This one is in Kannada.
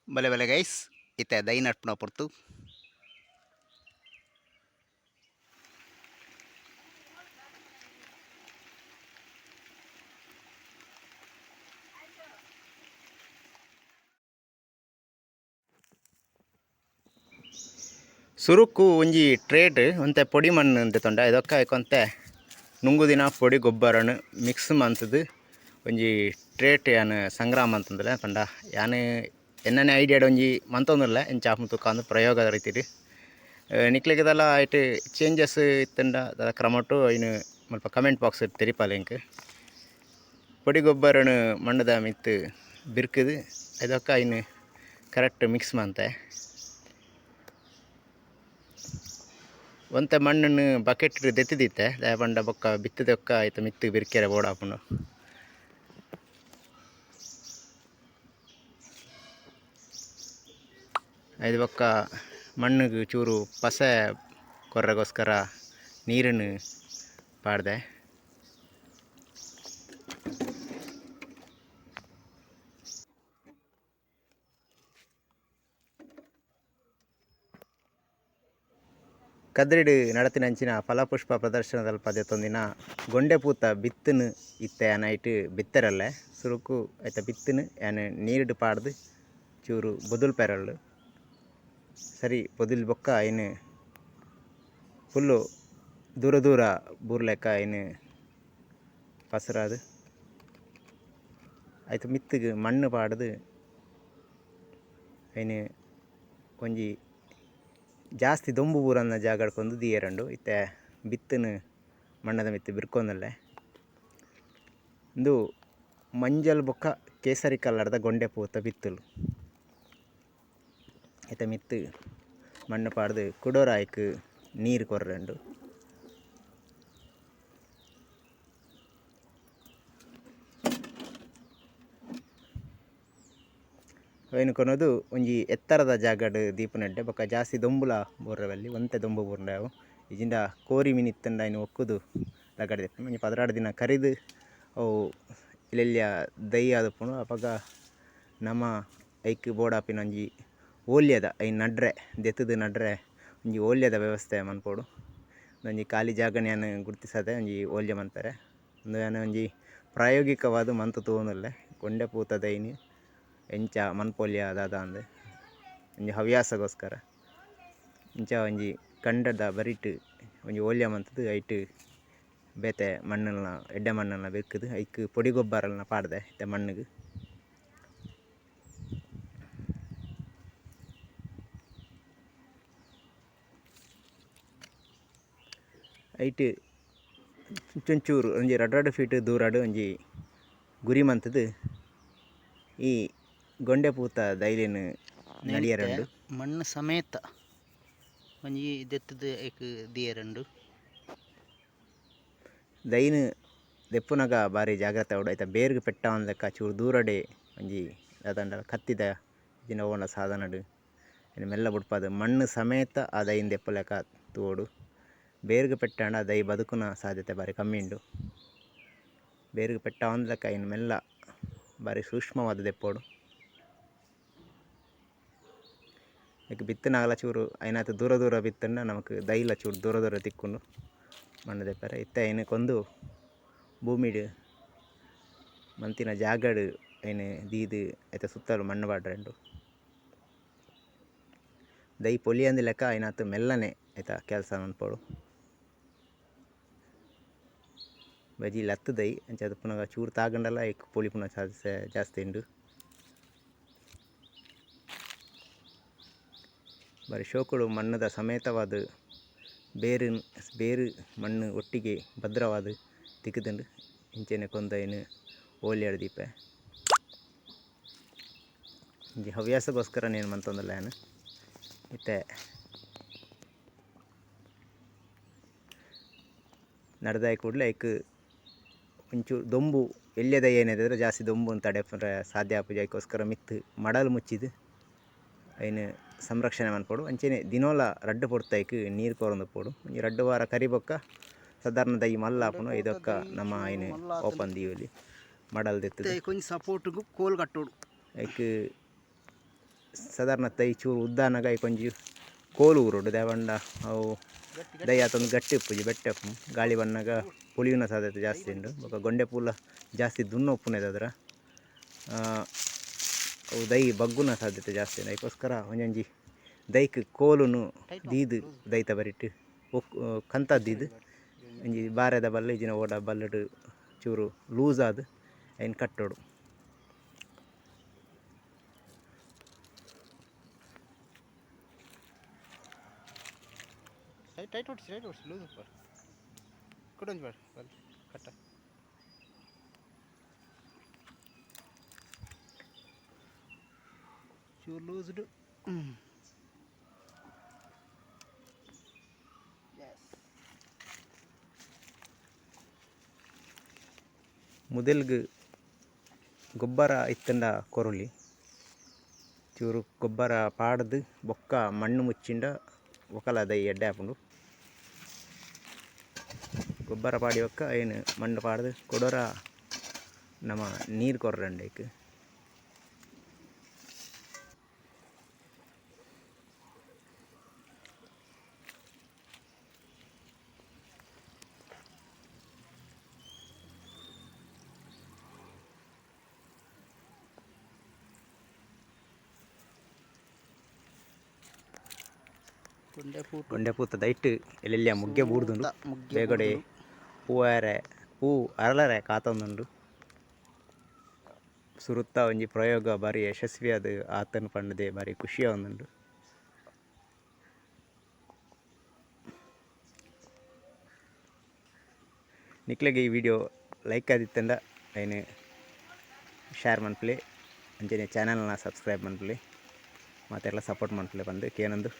Bale bale guys, ite dai natpuna portu. ಸುರುಕು ಒಂಜಿ ಟ್ರೇಡ್ ಒಂತೆ ಪೊಡಿ ಮಣ್ಣು ಅಂತ ತೊಂಡ ಇದೊಕ್ಕ ಐಕೊಂತೆ ನುಂಗುದಿನ ಪೊಡಿ ಗೊಬ್ಬರನು ಮಿಕ್ಸ್ ಮಂತದು ಒಂಜಿ ಟ್ರೇಟ್ ಯಾನು ಸಂಗ್ರಾಮ ಅಂತಂದ್ರೆ ತೊಂಡ ಯಾನು ಎನ್ನನೆ ಐಡಿಯಾಡ್ ಒಂಜಿ ಮಂತೊಂದುಲ್ಲ ಎಂಚ ಆಪುನ ತುಕ್ಕ ಪ್ರಯೋಗ ರೀತಿಡ್ ನಿಕ್ಲೆಗೆದಲ್ಲ ಐಟ್ ಚೇಂಜಸ್ ಇತ್ತಂಡ ಕ್ರಮಟು ಐನು ಮಲ್ಪ ಕಮೆಂಟ್ ಬಾಕ್ಸ್ ತೆರಿಪ ಲಿಂಕ್ ಪೊಡಿ ಗೊಬ್ಬರನು ಮಣ್ಣದ ಮಿತ್ತು ಬಿರ್ಕುದು ಇದೊಕ್ಕ ಐನು ಕರೆಕ್ಟ್ ಮಿಕ್ಸ್ ಮಂತೆ ಒಂತೆ ಮಣ್ಣನ್ನು ಬಕೆಟ್ ದೆತ್ತಿದಿತ್ತೆ ಪಂಡ ಬೊಕ್ಕ ಬಿತ್ತದೊಕ್ಕ ಆಯ್ತು ಮಿತ್ತು ಬಿರ್ಕೆರೆ ಬೋಡಾಪುಂಡು ಐದು ಬೊಕ್ಕ ಮಣ್ಣಿಗೆ ಚೂರು ಪಸೆ ಕೊರ್ರೆಗೋಸ್ಕರ ನೀರನ್ನು ಪಾಡ್ದೆ ಕದ್ರಿಡ್ ನಡತಿನಂಚಿನ ಫಲಪುಷ್ಪ ಪ್ರದರ್ಶನದಲ್ಲಿ ಪದ್ಯತೊಂದಿನ ಗೊಂಡೆ ಪೂತ ಬಿತ್ತನು ಇತ್ತೆ ಯಾನೈಟ್ ಬಿತ್ತರಲ್ಲೇ ಸುರುಕು ಐತ ಬಿತ್ತನು ಯಾನು ನೀರಿಡು ಪಾಡ್ದು ಚೂರು ಬೊದುಲ್ ಪೆರಳು ಸರಿ ಬೊದುಲ್ ಬೊಕ್ಕ ಐನು ಫುಲ್ಲು ದೂರ ದೂರ ಬೂರ್ಲೆಕ್ಕ ಐನು ಪಸರಾದು ಆಯ್ತು ಮಿತ್ತಿಗೆ ಮಣ್ಣು ಪಾಡ್ದು ಐನು ಒಂಜಿ ಜಾಸ್ತಿ ದೊಂಬು ಬೂರನ್ನ ಜಾಗಡ್ಕೊಂಡು ದಿಯರಂಡು ಇತ್ತೆ ಬಿತ್ತನು ಮಣ್ಣದ ಮಿತ್ತು ಬಿರ್ಕೊಂದಲ್ಲೇ ಇಂದು ಮಂಜಲ್ ಬೊಕ್ಕ ಕೇಸರಿ ಕಲ್ಲರ್ದ ಗೊಂಡೆ ಪೂತ ಬಿತ್ತಲು ಇತ್ತೆ ಮಿತ್ತು ಮಣ್ಣು ಪಾಡ್ದು ಕುಡೋರಾಯ್ಕು ನೀರು ಕೊರ್ರಂಡು ಅವೇನು ಕೊನೋದು ಒಂಜಿ ಎತ್ತರದ ಜಾಗಡ್ ದೀಪನಡ್ಡೆ ಬೊಕ್ಕ ಜಾಸ್ತಿ ದೊಂಬುಲ ಬೋರ್ರವಲ್ಲಿ ಒಂತೆ ದೊಂಬು ಬೋರ್ಂಡಾವು ಇಜಿಂದ ಕೋರಿ ಮಿನಿತ್ತಂಡ ಇನ್ನು ಒಕ್ಕುದು ರಗಡ್ ದೆಪ್ಪುನು ಒಂಜಿ 16 ದಿನ ಕರಿದು ಅವು ಇಲ್ಲೆಲ್ಯ ದೈ ಆದುಪ್ಪುನು ಅಪಗ ನಮ ಐಕ್ ಬೋಡಾಪಿನ ಒಂಜಿ ಓಲ್ಯದ ಐನ್ ನಡ್ರೆ ದೆತ್ತದು ನಡ್ರೆ ಒಂಜಿ ಓಲ್ಯದ ವ್ಯವಸ್ಥೆ ಮನ್ಪೋಡು ಒಂಜಿ ಖಾಲಿ ಜಾಗನ ಯಾನು ಗುರ್ತಿಸದೆ ಒಂಜಿ ಓಲ್ಯ ಮನ್ಪೆರೆ ಒಂದು ಯಾನು ಒಂಜಿ ಪ್ರಾಯೋಗಿಕವಾದ ಮಂತು ತೂನಲ್ಲೇ ಗೊಂಡೆ ಪೂತ ದೈನಿ ಎಂಚ ಮನ್ಪೊಲ್ಯ ದಾದ ಅಂದು ಒಂಜಿ ಹವ್ಯಾಸಗೋಸ್ಕರ ಇಂಚ ಒಂಜಿ ಕಂಡದ ಬರಿಟ್ ಒಂಜಿ ಓಲ್ಯ ಮಂತದು ಐಟ್ ಬೇತೆ ಮಣ್ಣಲ್ನ ಎಡ್ಡೆ ಮಣ್ಣಲ್ನ ಬೆಕ್ಕದು ಐಕ್ ಪೊಡಿ ಗೊಬ್ಬರಲ್ನ ಪಾಡ್ದೆ ಇತ್ತೆ ಮಣ್ಣಿಗೆ ಐಟ್ ಚುಂಚೂರು ಒಂಜಿ 2 ಫೀಟ್ ದೂರಡು ಒಂಜಿ ಗುರಿ ಮಂತದು ಈ ಗೊಂಡೆ ಪೂತ ದೈಲಿನ ನಡಿಯರಂಡು ಮಣ್ಣು ಸಮೇತ ಒಂಜಿ ದೆತ್ತದು ಐಕ್ ದಿಯರಂಡು ದೈನು ದೆಪ್ಪುನಗ ಬಾರಿ ಜಾಗ್ರತೆ ಅವಡು ಐತ ಬೇರ್ಗ್ ಪೆಟ್ಟ ಲೆಕ್ಕ ಚೂರು ದೂರಡೆ ಒಂಜಿ ಅದಂಡ ಕತ್ತಿದ ಇಜಿನ ಓನ ಸಾಧನಡು ಇನ್ನು ಮೆಲ್ಲ ಬುಡ್ಪದು ಮಣ್ಣು ಸಮೇತ ಆ ದೈನ್ ದೆಪ್ಪು ಲೆಕ್ಕ ತೂವೋಡು ಬೇರ್ಗ್ ಪೆಟ್ಟಾಂಡ ದೈ ಬದುಕುನ ಸಾಧ್ಯತೆ ಬಾರಿ ಕಮ್ಮಿ ಉಂಡು ಬೇರ್ಗ್ ಪೆಟ್ಟ ಲೆಕ್ಕ ಇನ್ನು ಮೆಲ್ಲ ಬಾರಿ ಸೂಕ್ಷ್ಮವಾದ ದೆಪ್ಪೋಡು ಈಗ ಬಿತ್ತನಾಗಲ ಚೂರು ಐನಾತು ದೂರ ದೂರ ಬಿತ್ತಂಡ ನಮಕ್ ದೈಲ ಚೂರು ದೂರ ದೂರ ತಿಕ್ಕೊಂಡು ಮಣ್ಣು ದೆಪ್ಪರೆ ಇತ್ತೆ ಐನಕ್ಕೊಂದು ಭೂಮಿಡ್ ಮಂತಿನ ಜಾಗಡ್ ಐನು ದೀದು ಐತ ಸುತ್ತಲು ಮಣ್ಣು ಪಾಡ್ರೆಂಡು ದೈ ಪೊಲಿಯಂದು ಲೆಕ್ಕ ಐನಾತು ಮೆಲ್ಲನೆ ಐತ ಕೆಲಸ ಮನ್ಪೋಡು ಬಜಿ ಲತ್ತು ದೈ ಅಂಚ ಪುನಗ ಚೂರು ತಾಗಂಡಲ ಐಕ್ ಪೊಲಿ ಪುನಃ ಸಾಧ್ಯತೆ ಜಾಸ್ತಿ ಉಂಡು ಬಾರಿ ಶೋಕುಡು ಮಣ್ಣದ ಸಮೇತವಾದ ಬೇರು ಮಣ್ಣು ಒಟ್ಟಿಗೆ ಭದ್ರವಾದ ತಿಕ್ಕುದುಂಡು ಇಂಚೆನೆ ಕೊಂದೈನು ಓಲ್ಯಾಡು ದೀಪೆ ಇಂಚೆ ಹವ್ಯಾಸಗೋಸ್ಕರ ನೇನು ಮಂತೊಂದುಲ್ಲ ನಾನು ಇತ್ತೆ ನಡೆದಾಯ ಕೂಡಲೇ ಐಕ್ ಒಂಚೂರು ದೊಂಬು ಎಲ್ಯದ ಏನಿದ್ರೆ ಜಾಸ್ತಿ ದೊಂಬು ಅಂತ ತಡೆ ಸಾಧ್ಯ ಆಪುಜಿ ಐಕೋಸ್ಕರ ಮಿತ್ತು ಮಡಲು ಮುಚ್ಚಿದು ಐನು ಸಂರಕ್ಷಣೆ ಮನ್ಪೋಡು ಅಂಚೆನೆ ದಿನೋಲ ರಡ್ಡು ಪೊಡ್ತೈಕ್ ನೀರು ಕೊರೊಂದು ಪೋಡು ಒಂಜಿ 2 ವಾರ ಕರಿಬೊಕ್ಕ ಸಾಧಾರಣ ದೈ ಮಲ್ಲ ಆಪುನು ಇದೊಕ್ಕ ನಮ್ಮ ಐನು ಓಪನ್ ದೀವೊಲಿ ಮಡಲ್ ದೆತ್ತದು ಕೊಂಚ ಸಪೋರ್ಟ್ಗು ಕೋಲ್ ಕಟ್ಟೋಡು ಐಕ್ ಸಾಧಾರಣ ತೈ ಚೂರು ಉದ್ದಾನಗ ಕೊಂಚಿ ಕೋಲು ಊರುಡು ದೇವಂಡ ಅವು ದೈ ಆತೊಂದು ಗಟ್ಟಿ ಉಪ್ಪುಜಿ ಬೆಟ್ಟೆ ಉಪ್ಪು ಗಾಳಿ ಬಣ್ಣಗ ಪುಳಿಯುನ ಸಾಧ್ಯತೆ ಜಾಸ್ತಿ ಉಂಡು ಬೊಕ ಗೊಂಡೆ ಪೂಲ ಜಾಸ್ತಿ ದುನ್ನ ಉಪ್ಪುನೇದು ಅದರ ಅವು ದೈ ಬಗ್ಗುನ ಸಾಧ್ಯತೆ ಜಾಸ್ತಿ ಉಂಡು ಅದಕ್ಕೋಸ್ಕರ ಒಂಜೊಂಜಿ ದೈಕ್ ಕೋಲುನು ದೀದು ದೈತ ಬರಿಟ್ ಕಂತ ದೀದು ಒಂಜಿ ಬಾರೆದ ಬಲ್ಲ ಇಜಿನ ಓಡ ಬಲ್ಲಡ್ ಚೂರು ಲೂಸ್ ಆದ್ ಅಯ್ನ ಕಟ್ಟೋಡು. ಟೈಟ್ ಹೊಡ್ಸಿ ಲೂಸ್ ಉಪ್ಪರ್ ಕೊಡೊಂದು ಬೇಡ ಕಟ್ಟ ಚೂರು ಲೂಸ್ಡು ಮುದಲ್ಗ್ ಗೊಬ್ಬರ ಇತ್ತಂಡ ಕೊರೊಲಿ ಚೂರು ಗೊಬ್ಬರ ಪಾಡ್ದು ಬೊಕ್ಕ ಮಣ್ಣು ಮುಚ್ಚಿಂಡ ಒಕಲ ದೈ ಎಡ್ಡೆ ಹಾಪುಂಡು ಗೊಬ್ಬರ ಪಾಡಿ ಒಕ್ಕ ಏನು ಮಣ್ಣು ಪಾಡ್ದು ಕೊಡೋರ ನಮ್ಮ ನೀರು ಕೊರ್ರಂಡೇಕ್ ಗೊಂಡೆ ಪೂತ ದೈಟ್ ಎಲ್ಲೆಲ್ಲ ಮುಗ್ಗೆ ಬೂಡ್ದುಂಡು ಬೇಗಡೆ ಹೂ ಅರಳರೆ ಕಾತೊಂದುಂಡು ಸುರುತ್ತ ಒಂಜಿ ಪ್ರಯೋಗ ಬಾರಿ ಯಶಸ್ವಿ ಅದು ಆತನ ಪಂಡದೆ ಬಾರಿ ಖುಷಿ ಆವೊಂದುಂಡು. ನಿಕ್ಲೆಗೆ ಈ ವಿಡಿಯೋ ಲೈಕ್ ಆದಿತ್ತಂಡ ಅಯ್ನ ಶೇರ್ ಮನ್ಪುಲೆ ಅಂಚನೆ ಚಾನಲ್ನ ಸಬ್ಸ್ಕ್ರೈಬ್ ಮನ್ಪುಲೆ ಮತ್ತೆಲ್ಲ ಸಪೋರ್ಟ್ ಮನ್ಪುಲೆ ಬಂದು ಕೇನೊಂದು